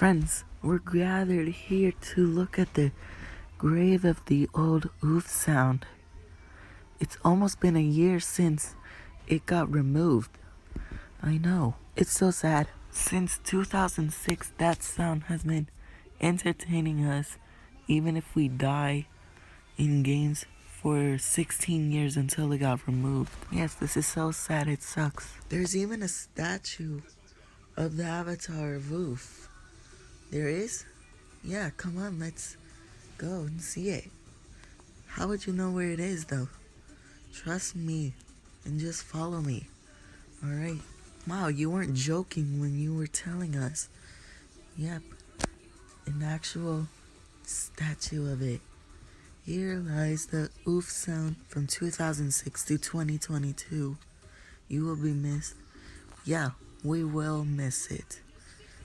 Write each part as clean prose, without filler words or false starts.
Friends, we're gathered here to look at the grave of the old Oof Sound. It's almost been a year since it got removed. I know, it's so sad. Since 2006, that sound has been entertaining us, even if we die in games for 16 years until it got removed. Yes, this is so sad, it sucks. There's even a statue of the avatar of Oof. There is? Yeah, come on, let's go and see it. How would you know where it is, though? Trust me and just follow me. Alright. Wow, you weren't joking when you were telling us. Yep, an actual statue of it. Here lies the Oof Sound from 2006 to 2022. You will be missed. Yeah, we will miss it.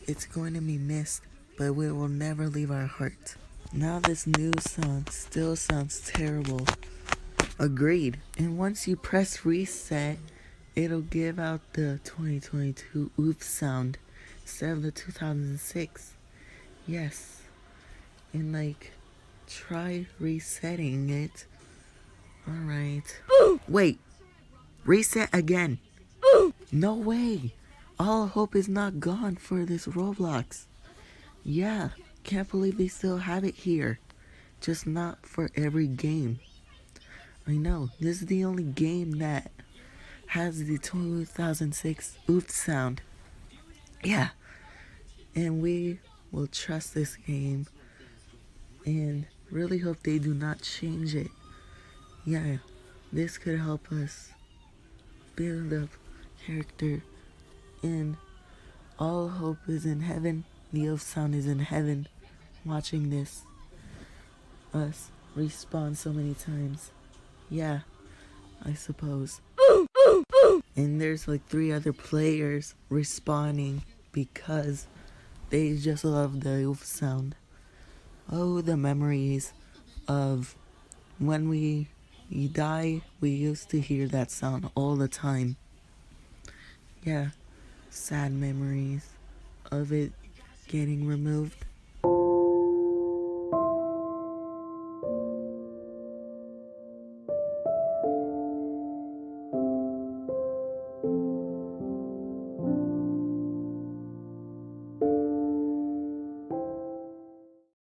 It's going to be missed, but we will never leave our heart. Now this new song still sounds terrible. Agreed. And once you press reset, it'll give out the 2022 Oof Sound instead of the 2006. Yes. And try resetting it. Alright. Wait. Reset again. No way. All hope is not gone for this Roblox. Yeah. Can't believe they still have it here. Just not for every game. I know. This is the only game that has the 2006 Oof Sound. Yeah. And we will trust this game. And really hope they do not change it. Yeah. This could help us build up character. And all hope is in heaven. The Oof Sound is in heaven. Watching this. Us respawn so many times. Yeah. I suppose. And there's 3 other players respawning because they just love the Oof Sound. Oh, the memories of when we die, we used to hear that sound all the time. Yeah, sad memories of it getting removed.